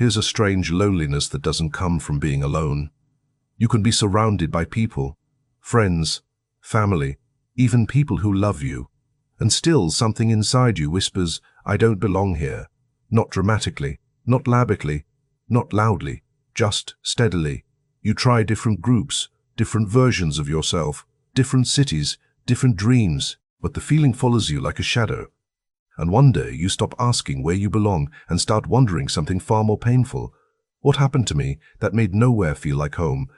Here's a strange loneliness that doesn't come from being alone. You can be surrounded by people, friends, family, even people who love you, and still something inside you whispers, I don't belong here. Not dramatically, not labically, not loudly, just steadily. You try different groups, different versions of yourself, different cities, different dreams, but the feeling follows you like a shadow. And one day you stop asking where you belong and start wondering something far more painful. What happened to me that made nowhere feel like home?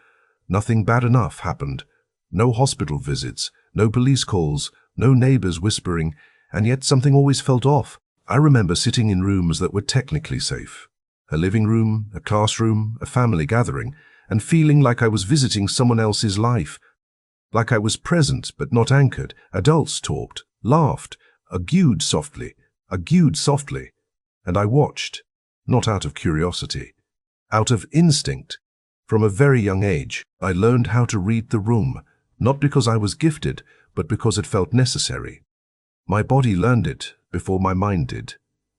Nothing bad enough happened. No hospital visits, no police calls, no neighbors whispering, and yet something always felt off. I remember sitting in rooms that were technically safe. A living room, a classroom, a family gathering, and feeling like I was visiting someone else's life. Like I was present but not anchored. Adults talked, laughed, argued softly, and I watched, not out of curiosity, out of instinct. From a very young age, I learned how to read the room, not because I was gifted, but because it felt necessary. My body learned it before my mind did.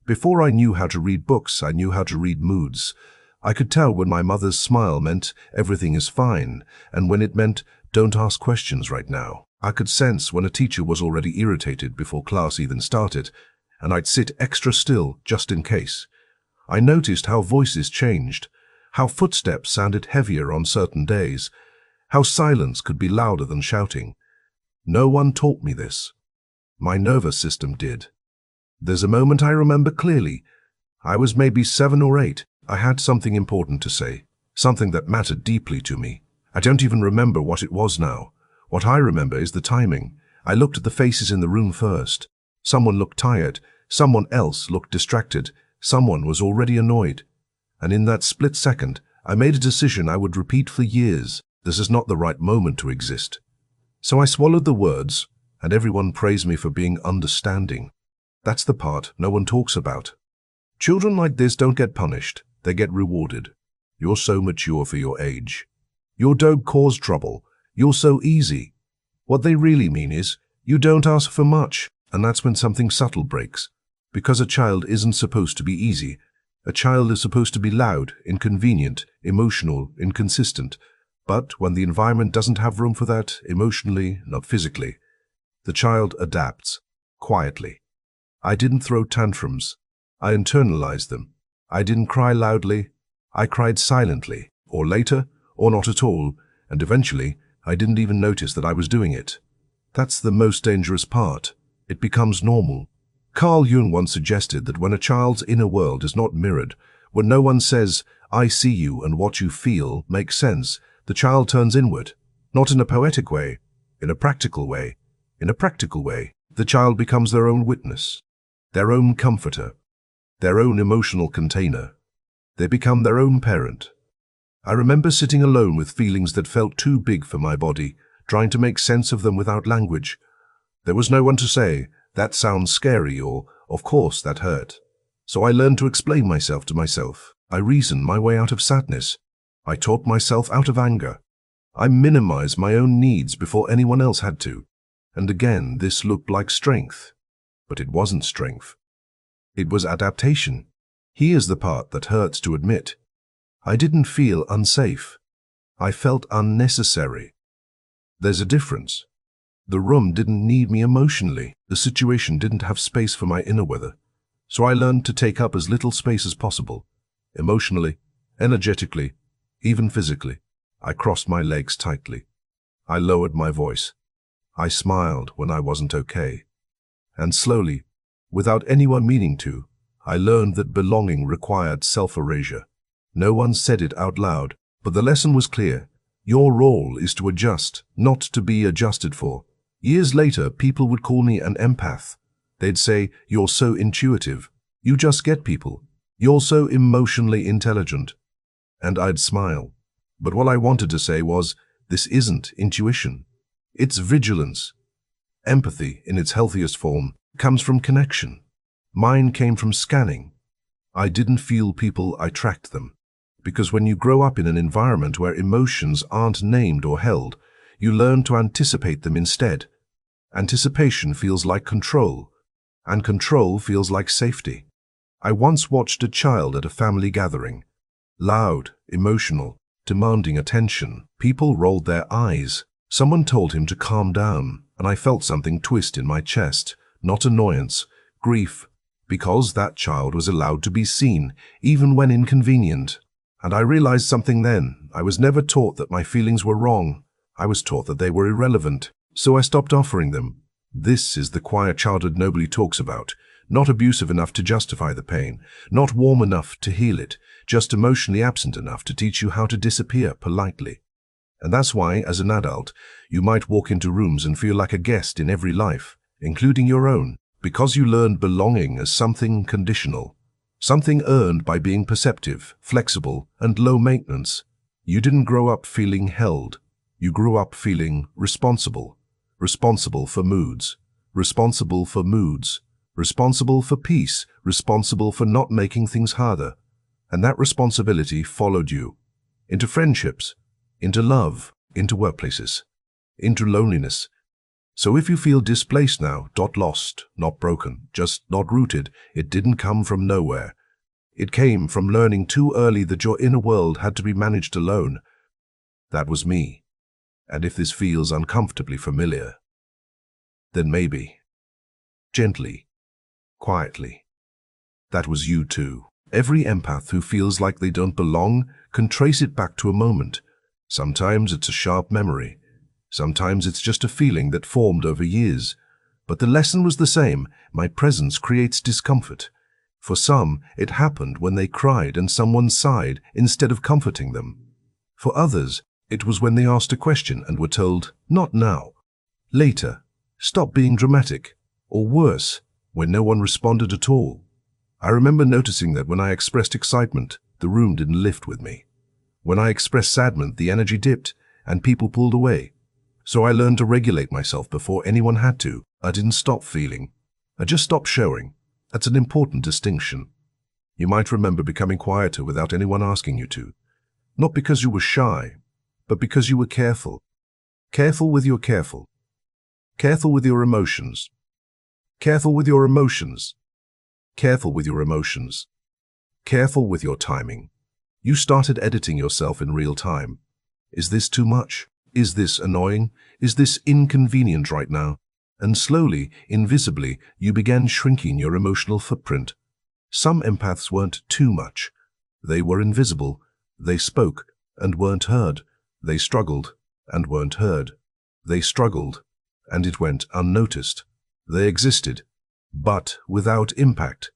Before I knew how to read books, I knew how to read moods. I could tell when my mother's smile meant everything is fine, and when it meant don't ask questions right now. I could sense when a teacher was already irritated before class even started, and I'd sit extra still just in case. I noticed how voices changed, how footsteps sounded heavier on certain days, how silence could be louder than shouting. No one taught me this. My nervous system did. There's a moment I remember clearly. I was maybe 7 or 8. I had something important to say, something that mattered deeply to me. I don't even remember what it was now. What I remember is the timing. I looked at the faces in the room first. Someone looked tired. Someone else looked distracted. Someone was already annoyed. And in that split second, I made a decision I would repeat for years. This is not the right moment to exist. So I swallowed the words, and everyone praised me for being understanding. That's the part no one talks about. Children like this don't get punished. They get rewarded. You're so mature for your age. You don't cause trouble. You're so easy. What they really mean is, you don't ask for much, and that's when something subtle breaks. Because a child isn't supposed to be easy. A child is supposed to be loud, inconvenient, emotional, inconsistent. But when the environment doesn't have room for that, emotionally, not physically, the child adapts, quietly. I didn't throw tantrums. I internalized them. I didn't cry loudly. I cried silently, or later, or not at all, and eventually, I didn't even notice that I was doing it. That's the most dangerous part. It becomes normal. Carl Jung once suggested that when a child's inner world is not mirrored, when no one says, I see you and what you feel makes sense, the child turns inward, not in a poetic way, in a practical way. In a practical way, the child becomes their own witness, their own comforter, their own emotional container. They become their own parent. I remember sitting alone with feelings that felt too big for my body, trying to make sense of them without language. There was no one to say, that sounds scary, or, of course, that hurt. So I learned to explain myself to myself. I reasoned my way out of sadness. I taught myself out of anger. I minimized my own needs before anyone else had to. And again, this looked like strength. But it wasn't strength. It was adaptation. Here's the part that hurts to admit. I didn't feel unsafe. I felt unnecessary. There's a difference. The room didn't need me emotionally. The situation didn't have space for my inner weather. So I learned to take up as little space as possible. Emotionally, energetically, even physically. I crossed my legs tightly. I lowered my voice. I smiled when I wasn't okay. And slowly, without anyone meaning to, I learned that belonging required self-erasure. No one said it out loud, but the lesson was clear. Your role is to adjust, not to be adjusted for. Years later, people would call me an empath. They'd say, you're so intuitive. You just get people. You're so emotionally intelligent. And I'd smile. But what I wanted to say was, this isn't intuition. It's vigilance. Empathy, in its healthiest form, comes from connection. Mine came from scanning. I didn't feel people, I tracked them. Because when you grow up in an environment where emotions aren't named or held, you learn to anticipate them instead. Anticipation feels like control, and control feels like safety. I once watched a child at a family gathering. Loud, emotional, demanding attention. People rolled their eyes. Someone told him to calm down, and I felt something twist in my chest. Not annoyance, grief, because that child was allowed to be seen, even when inconvenient. And I realized something then. I was never taught that my feelings were wrong. I was taught that they were irrelevant. So I stopped offering them. This is the quiet childhood nobody talks about. Not abusive enough to justify the pain. Not warm enough to heal it. Just emotionally absent enough to teach you how to disappear politely. And that's why, as an adult, you might walk into rooms and feel like a guest in every life, including your own, because you learned belonging as something conditional. Something earned by being perceptive, flexible, and low maintenance. You didn't grow up feeling held. You grew up feeling responsible. Responsible for moods. Responsible for moods. Responsible for peace. Responsible for not making things harder. And that responsibility followed you. Into friendships. Into love. Into workplaces. Into loneliness. So if you feel displaced now, not lost, not broken, just not rooted, it didn't come from nowhere. It came from learning too early that your inner world had to be managed alone. That was me. And if this feels uncomfortably familiar, then maybe, gently, quietly, that was you too. Every empath who feels like they don't belong can trace it back to a moment. Sometimes it's a sharp memory. Sometimes it's just a feeling that formed over years. But the lesson was the same. My presence creates discomfort. For some, it happened when they cried and someone sighed instead of comforting them. For others, it was when they asked a question and were told, "Not now. Later. Stop being dramatic." Or worse, when no one responded at all. I remember noticing that when I expressed excitement, the room didn't lift with me. When I expressed sadness, the energy dipped and people pulled away. So I learned to regulate myself before anyone had to. I didn't stop feeling. I just stopped showing. That's an important distinction. You might remember becoming quieter without anyone asking you to. Not because you were shy, but because you were careful. Careful with your careful. Careful with your emotions. Careful with your emotions. Careful with your emotions. Careful with your timing. You started editing yourself in real time. Is this too much? Is this annoying? Is this inconvenient right now? And slowly, invisibly, you began shrinking your emotional footprint. Some empaths weren't too much. They were invisible. They spoke and weren't heard. They struggled and weren't heard. They struggled, and it went unnoticed. They existed, but without impact.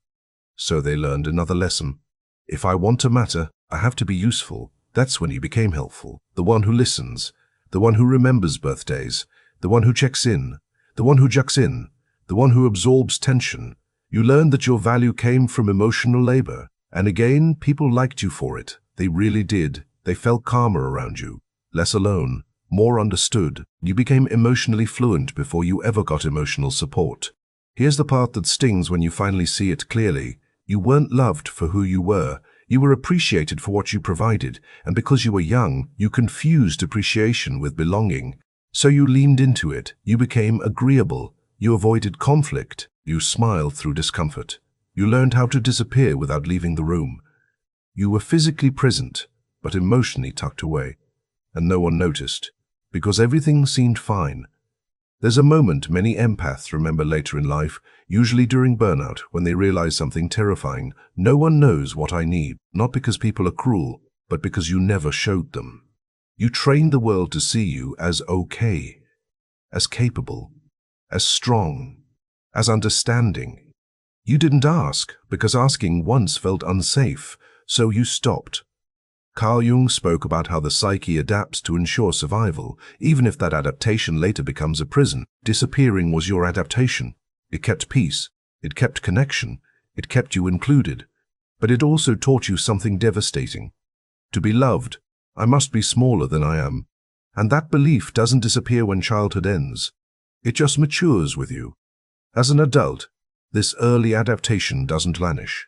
So they learned another lesson. If I want to matter, I have to be useful. That's when you became helpful. The one who listens. The one who remembers birthdays. The one who checks in. The one who jucks in. The one who absorbs tension. You learned that your value came from emotional labor. And again, people liked you for it. They really did. They felt calmer around you. Less alone. More understood. You became emotionally fluent before you ever got emotional support. Here's the part that stings when you finally see it clearly. You weren't loved for who you were. You were appreciated for what you provided, and because you were young, you confused appreciation with belonging. So you leaned into it. You became agreeable. You avoided conflict. You smiled through discomfort. You learned how to disappear without leaving the room. You were physically present, but emotionally tucked away. And no one noticed, because everything seemed fine. There's a moment many empaths remember later in life, usually during burnout, when they realize something terrifying. No one knows what I need, not because people are cruel, but because you never showed them. You trained the world to see you as okay, as capable, as strong, as understanding. You didn't ask, because asking once felt unsafe, so you stopped. Carl Jung spoke about how the psyche adapts to ensure survival, even if that adaptation later becomes a prison. Disappearing was your adaptation. It kept peace. It kept connection. It kept you included. But it also taught you something devastating. To be loved, I must be smaller than I am. And that belief doesn't disappear when childhood ends. It just matures with you. As an adult, this early adaptation doesn't vanish.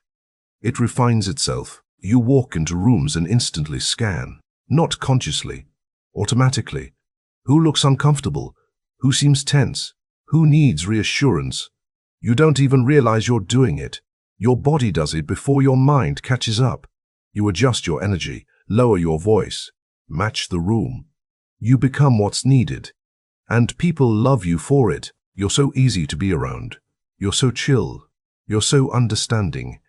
It refines itself. You walk into rooms and instantly scan, not consciously, automatically. Who looks uncomfortable? Who seems tense? Who needs reassurance? You don't even realize you're doing it. Your body does it before your mind catches up. You adjust your energy, lower your voice, match the room. You become what's needed. And people love you for it. You're so easy to be around. You're so chill. You're so understanding.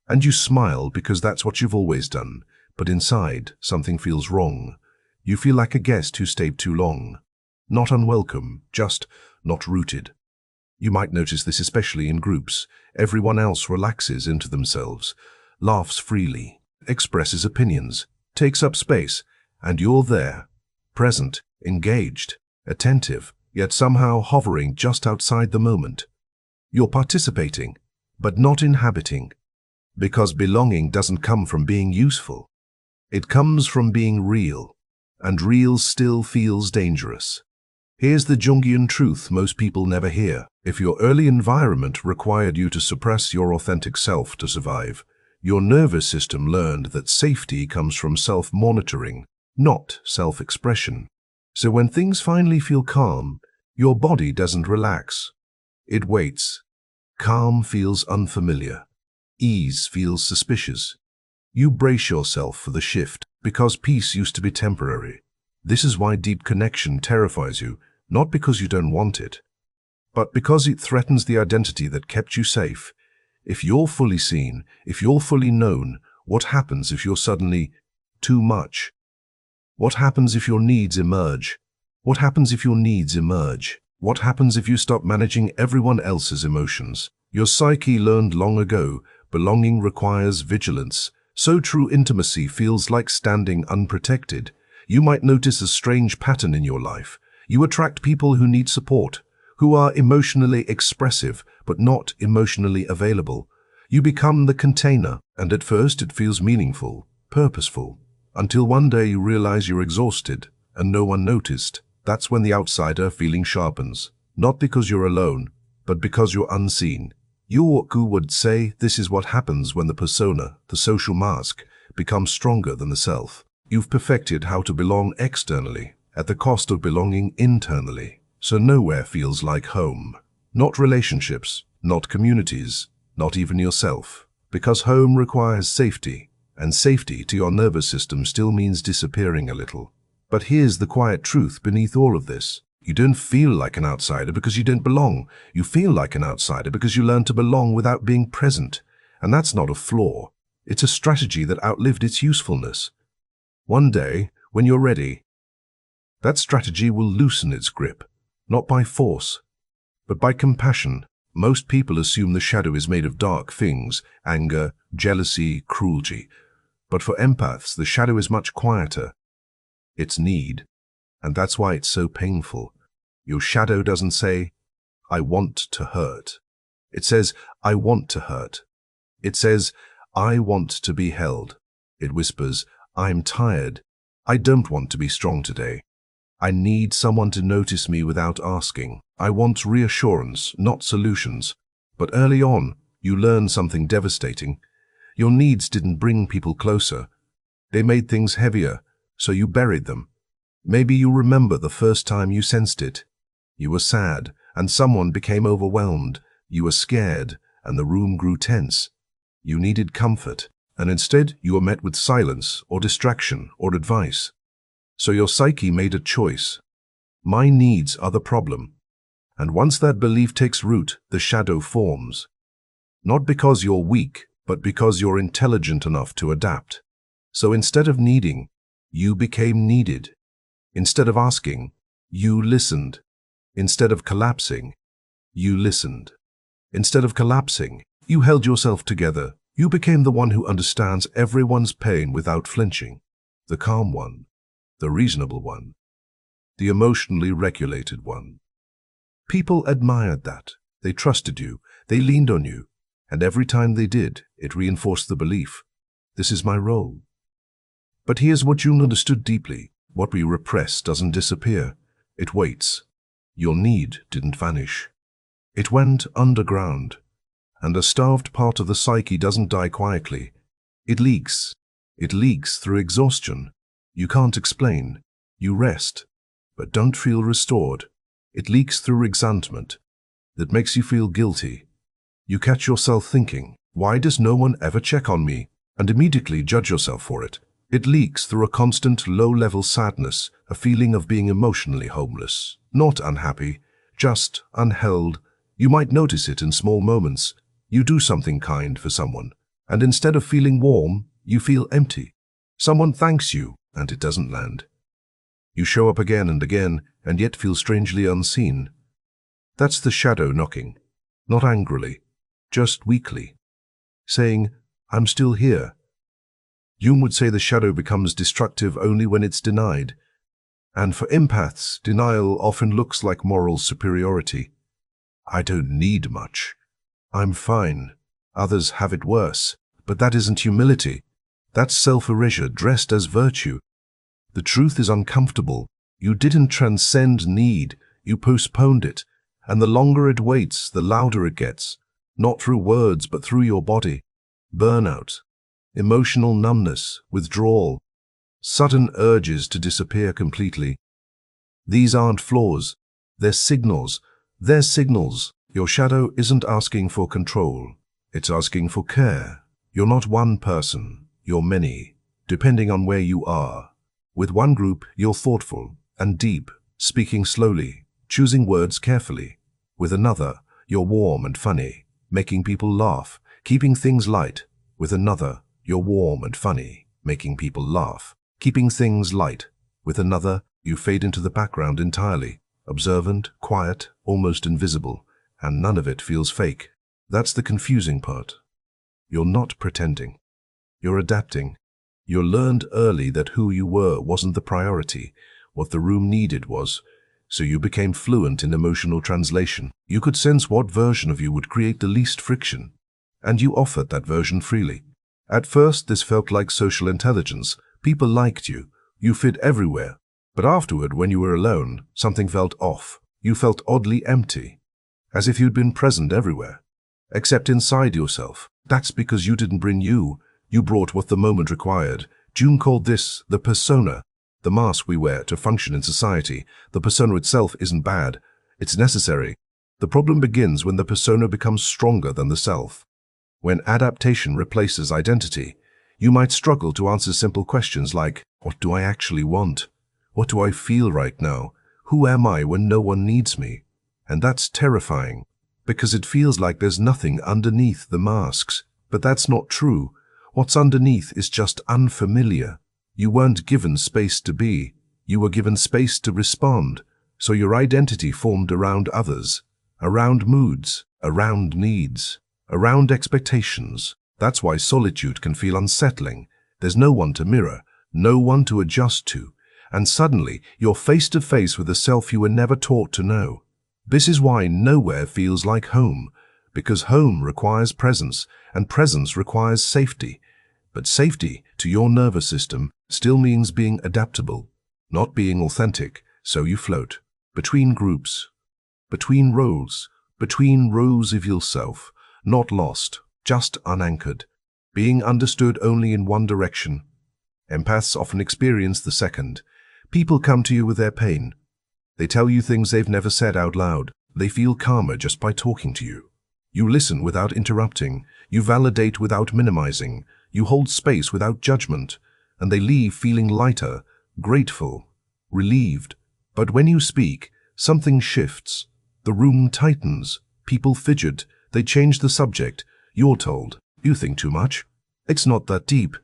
And you smile because that's what you've always done. But inside, something feels wrong. You feel like a guest who stayed too long. Not unwelcome, just not rooted. You might notice this especially in groups. Everyone else relaxes into themselves, laughs freely, expresses opinions, takes up space, and you're there, present, engaged, attentive, yet somehow hovering just outside the moment. You're participating, but not inhabiting, because belonging doesn't come from being useful. It comes from being real, and real still feels dangerous. Here's the Jungian truth most people never hear. If your early environment required you to suppress your authentic self to survive, your nervous system learned that safety comes from self-monitoring, not self-expression. So when things finally feel calm, your body doesn't relax. It waits. Calm feels unfamiliar. Ease feels suspicious. You brace yourself for the shift because peace used to be temporary. This is why deep connection terrifies you, not because you don't want it, but because it threatens the identity that kept you safe. If you're fully seen, if you're fully known, what happens if you're suddenly too much? What happens if your needs emerge? What happens if your needs emerge? What happens if you stop managing everyone else's emotions? Your psyche learned long ago, belonging requires vigilance, so true intimacy feels like standing unprotected. You might notice a strange pattern in your life. You attract people who need support, who are emotionally expressive but not emotionally available. You become the container, and at first it feels meaningful, purposeful, until one day you realize you're exhausted and no one noticed. That's when the outsider feeling sharpens, not because you're alone, but because you're unseen. You would say this is what happens when the persona, the social mask, becomes stronger than the self. You've perfected how to belong externally, at the cost of belonging internally, so nowhere feels like home. Not relationships, not communities, not even yourself. Because home requires safety, and safety to your nervous system still means disappearing a little. But here's the quiet truth beneath all of this. You don't feel like an outsider because you don't belong. You feel like an outsider because you learn to belong without being present. And that's not a flaw. It's a strategy that outlived its usefulness. One day, when you're ready, that strategy will loosen its grip, not by force, but by compassion. Most people assume the shadow is made of dark things, anger, jealousy, cruelty. But for empaths, the shadow is much quieter. It's need, and that's why it's so painful. Your shadow doesn't say, I want to hurt. It says, I want to hurt. It says, I want to be held. It whispers, I'm tired. I don't want to be strong today. I need someone to notice me without asking. I want reassurance, not solutions. But early on, you learn something devastating. Your needs didn't bring people closer. They made things heavier, so you buried them. Maybe you remember the first time you sensed it. You were sad, and someone became overwhelmed. You were scared, and the room grew tense. You needed comfort, and instead you were met with silence or distraction or advice. So your psyche made a choice. My needs are the problem. And once that belief takes root, the shadow forms. Not because you're weak, but because you're intelligent enough to adapt. So instead of needing, you became needed. Instead of asking, you listened. Instead of collapsing, you listened. Instead of collapsing, you held yourself together. You became the one who understands everyone's pain without flinching. The calm one. The reasonable one. The emotionally regulated one. People admired that. They trusted you. They leaned on you. And every time they did, it reinforced the belief. This is my role. But here's what Jung understood deeply. What we repress doesn't disappear. It waits. Your need didn't vanish. It went underground. And a starved part of the psyche doesn't die quietly. It leaks. It leaks through exhaustion. You can't explain. You rest, but don't feel restored. It leaks through resentment that makes you feel guilty. You catch yourself thinking, why does no one ever check on me? and immediately judge yourself for it. It leaks through a constant low-level sadness, a feeling of being emotionally homeless. Not unhappy, just unheld. You might notice it in small moments. You do something kind for someone, and instead of feeling warm, you feel empty. Someone thanks you, and it doesn't land. You show up again and again, and yet feel strangely unseen. That's the shadow knocking, not angrily, just weakly, saying, "I'm still here." Jung would say the shadow becomes destructive only when it's denied. And for empaths, denial often looks like moral superiority. I don't need much. I'm fine. Others have it worse. But that isn't humility. That's self-erasure dressed as virtue. The truth is uncomfortable. You didn't transcend need. You postponed it. And the longer it waits, the louder it gets. Not through words, but through your body. Burnout. Emotional numbness. Withdrawal. Sudden urges to disappear completely. These aren't flaws. They're signals. They're signals. Your shadow isn't asking for control. It's asking for care. You're not one person. You're many, depending on where you are. With one group, you're thoughtful and deep, speaking slowly, choosing words carefully. With another, you're warm and funny, making people laugh, keeping things light. With another, you're warm and funny, making people laugh, keeping things light. With another, you fade into the background entirely, observant, quiet, almost invisible, and none of it feels fake. That's the confusing part. You're not pretending. You're adapting. You learned early that who you were wasn't the priority. What the room needed was. So you became fluent in emotional translation. You could sense what version of you would create the least friction. And you offered that version freely. At first, this felt like social intelligence. People liked you. You fit everywhere. But afterward, when you were alone, something felt off. You felt oddly empty. As if you'd been present everywhere. Except inside yourself. That's because you didn't bring you. You brought what the moment required. Jung called this the persona, the mask we wear to function in society. The persona itself isn't bad. It's necessary. The problem begins when the persona becomes stronger than the self. When adaptation replaces identity, you might struggle to answer simple questions like, what do I actually want? What do I feel right now? Who am I when no one needs me? And that's terrifying, because it feels like there's nothing underneath the masks. But that's not true. What's underneath is just unfamiliar. You weren't given space to be. You were given space to respond. So your identity formed around others, around moods, around needs, around expectations. That's why solitude can feel unsettling. There's no one to mirror, no one to adjust to. And suddenly, you're face to face with a self you were never taught to know. This is why nowhere feels like home, because home requires presence, and presence requires safety. But safety, to your nervous system, still means being adaptable, not being authentic, so you float. Between groups, between roles of yourself, not lost, just unanchored, being understood only in one direction. Empaths often experience the second. People come to you with their pain. They tell you things they've never said out loud. They feel calmer just by talking to you. You listen without interrupting. You validate without minimizing. You hold space without judgment. And they leave feeling lighter, grateful, relieved. But when you speak, something shifts. The room tightens. People fidget. They change the subject. You're told, you think too much. It's not that deep.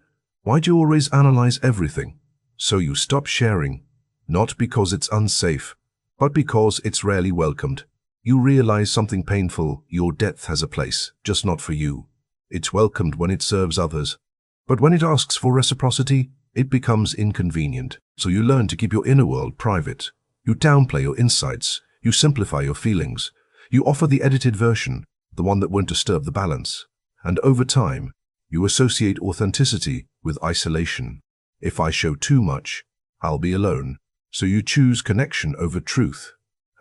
Why do you always analyze everything? So you stop sharing. Not because it's unsafe, but because it's rarely welcomed. You realize something painful. Your depth has a place, just not for you. It's welcomed when it serves others. But when it asks for reciprocity, it becomes inconvenient. So you learn to keep your inner world private. You downplay your insights. You simplify your feelings. You offer the edited version, the one that won't disturb the balance. And over time, you associate authenticity with isolation. If I show too much, I'll be alone. So you choose connection over truth.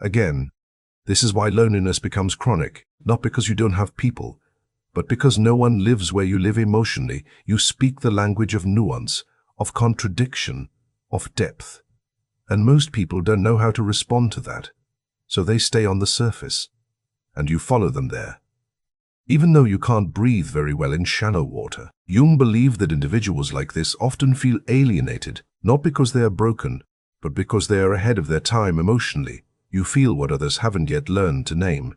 Again, this is why loneliness becomes chronic, not because you don't have people, but because no one lives where you live emotionally. You speak the language of nuance, of contradiction, of depth. And most people don't know how to respond to that. So they stay on the surface, and you follow them there. even though you can't breathe very well in shallow water. Jung believed that individuals like this often feel alienated, not because they are broken, but because they are ahead of their time emotionally. You feel what others haven't yet learned to name.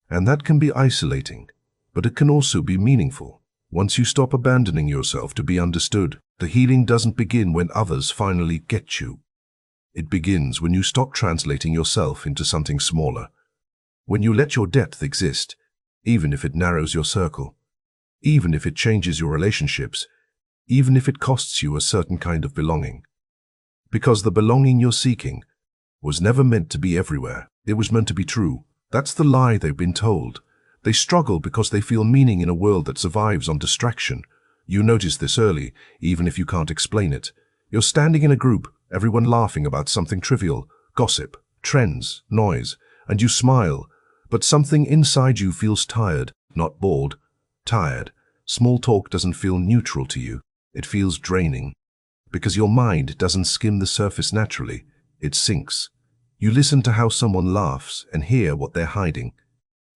And that can be isolating, but it can also be meaningful. Once you stop abandoning yourself to be understood, the healing doesn't begin when others finally get you. It begins when you stop translating yourself into something smaller. When you let your depth exist, even if it narrows your circle, even if it changes your relationships, even if it costs you a certain kind of belonging. Because the belonging you're seeking was never meant to be everywhere. It was meant to be true. That's the lie they've been told. They struggle because they feel meaning in a world that survives on distraction. You notice this early, even if you can't explain it. You're standing in a group, everyone laughing about something trivial, gossip, trends, noise, and you smile, but something inside you feels tired, not bored, tired. Small talk doesn't feel neutral to you. It feels draining. Because your mind doesn't skim the surface naturally, it sinks. You listen to how someone laughs and hear what they're hiding.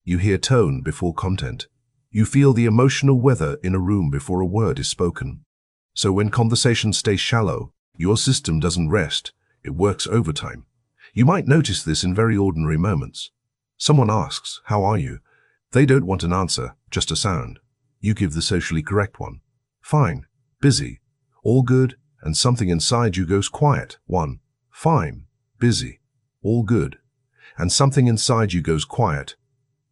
You hear tone before content. You feel the emotional weather in a room before a word is spoken. So when conversations stay shallow, your system doesn't rest, it works overtime. You might notice this in very ordinary moments. Someone asks, "How are you?" They don't want an answer, just a sound. You give the socially correct one. Fine, busy, all good, and something inside you goes quiet. One, fine, busy, all good, and something inside you goes quiet.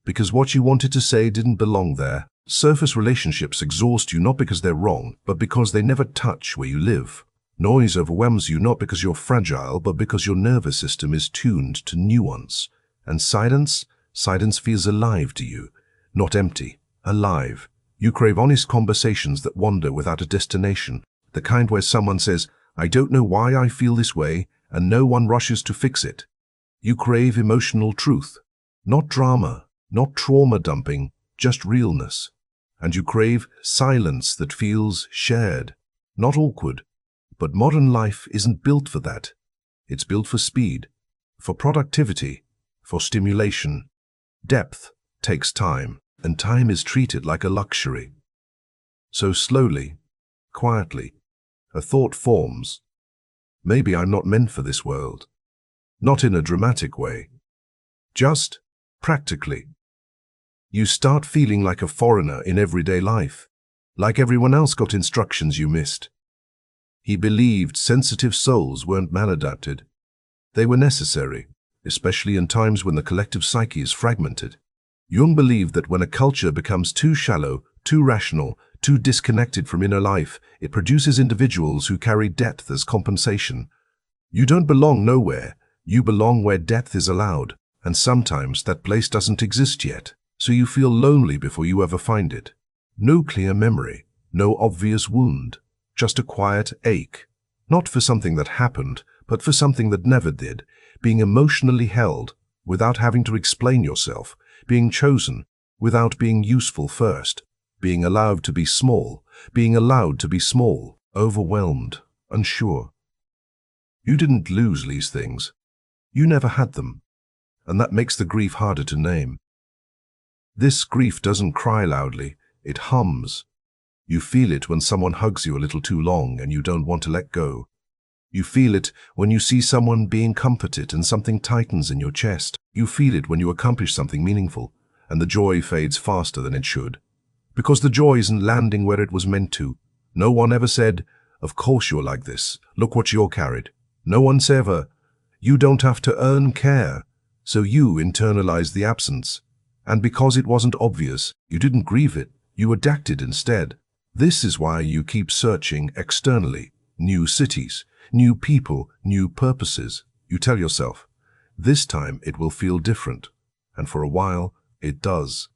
Because what you wanted to say didn't belong there. Surface relationships exhaust you not because they're wrong, but because they never touch where you live. Noise overwhelms you not because you're fragile, but because your nervous system is tuned to nuance. And silence feels alive to you, not empty, alive. You crave honest conversations that wander without a destination, the kind where someone says, "I don't know why I feel this way," and no one rushes to fix it. You crave emotional truth, not drama, not trauma dumping, just realness. And you crave silence that feels shared, not awkward. But modern life isn't built for that. It's built for speed, for productivity, for stimulation. Depth takes time, and time is treated like a luxury. So slowly, quietly, a thought forms. Maybe I'm not meant for this world. Not in a dramatic way. Just practically. You start feeling like a foreigner in everyday life, like everyone else got instructions you missed. He believed sensitive souls weren't maladapted. They were necessary, especially in times when the collective psyche is fragmented. Jung believed that when a culture becomes too shallow, too rational, too disconnected from inner life, it produces individuals who carry depth as compensation. You don't belong nowhere. You belong where depth is allowed, and sometimes that place doesn't exist yet, so you feel lonely before you ever find it. No clear memory, no obvious wound, just a quiet ache, not for something that happened, but for something that never did, being emotionally held without having to explain yourself, being chosen without being useful first, being allowed to be small, overwhelmed, unsure. You didn't lose these things. You never had them, and that makes the grief harder to name. This grief doesn't cry loudly, it hums. You feel it when someone hugs you a little too long and you don't want to let go. You feel it when you see someone being comforted and something tightens in your chest. You feel it when you accomplish something meaningful and the joy fades faster than it should. Because the joy isn't landing where it was meant to. No one ever said, "Of course you're like this, look what you're carried." No one's ever, "You don't have to earn care." So you internalize the absence. And because it wasn't obvious, you didn't grieve it, you adapted instead. This is why you keep searching externally. New cities, new people, new purposes. You tell yourself, this time it will feel different. And for a while, it does.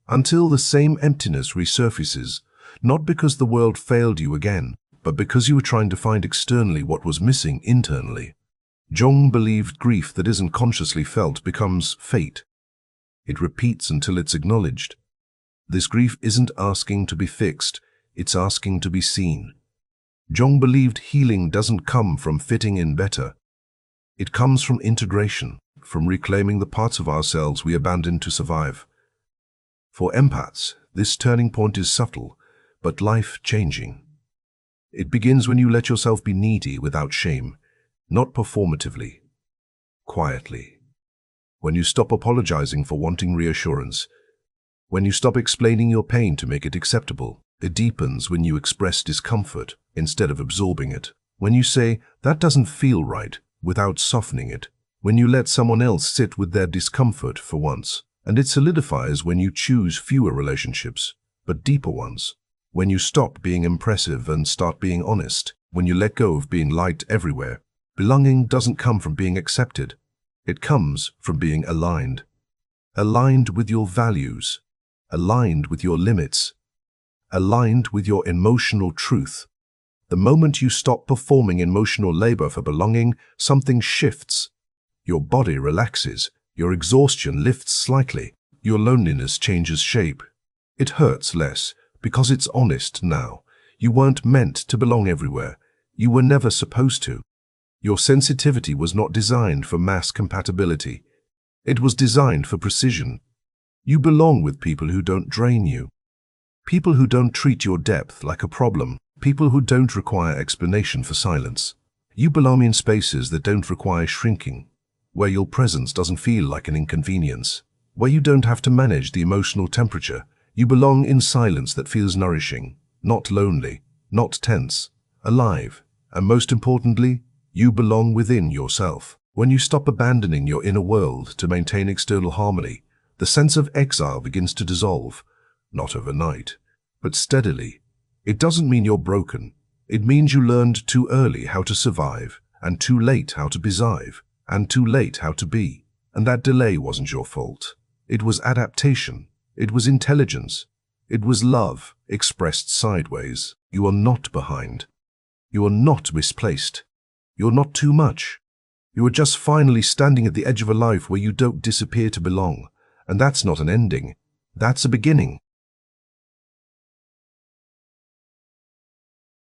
Until the same emptiness resurfaces, not because the world failed you again, but because you were trying to find externally what was missing internally. Jung believed grief that isn't consciously felt becomes fate. It repeats until it's acknowledged. This grief isn't asking to be fixed, it's asking to be seen. Jung believed healing doesn't come from fitting in better. It comes from integration, from reclaiming the parts of ourselves we abandoned to survive. For empaths, this turning point is subtle, but life-changing. It begins when you let yourself be needy without shame, not performatively, quietly. When you stop apologizing for wanting reassurance, when you stop explaining your pain to make it acceptable. It deepens when you express discomfort instead of absorbing it. When you say, "That doesn't feel right," without softening it. When you let someone else sit with their discomfort for once. And it solidifies when you choose fewer relationships, but deeper ones. When you stop being impressive and start being honest. When you let go of being liked everywhere. Belonging doesn't come from being accepted. It comes from being aligned. Aligned with your values. Aligned with your limits. Aligned with your emotional truth. The moment you stop performing emotional labor for belonging, something shifts. Your body relaxes, your exhaustion lifts slightly, your loneliness changes shape. It hurts less, because it's honest now. You weren't meant to belong everywhere. You were never supposed to. Your sensitivity was not designed for mass compatibility. It was designed for precision. You belong with people who don't drain you. People who don't treat your depth like a problem. People who don't require explanation for silence. You belong in spaces that don't require shrinking, where your presence doesn't feel like an inconvenience, where you don't have to manage the emotional temperature. You belong in silence that feels nourishing, not lonely, not tense, alive. And most importantly, you belong within yourself. When you stop abandoning your inner world to maintain external harmony, the sense of exile begins to dissolve. Not overnight, but steadily. It doesn't mean you're broken. It means you learned too early how to survive, and too late how to bezive, and too late how to be. And that delay wasn't your fault. It was adaptation. It was intelligence. It was love expressed sideways. You are not behind. You are not misplaced. You're not too much. You are just finally standing at the edge of a life where you don't disappear to belong. And that's not an ending. That's a beginning.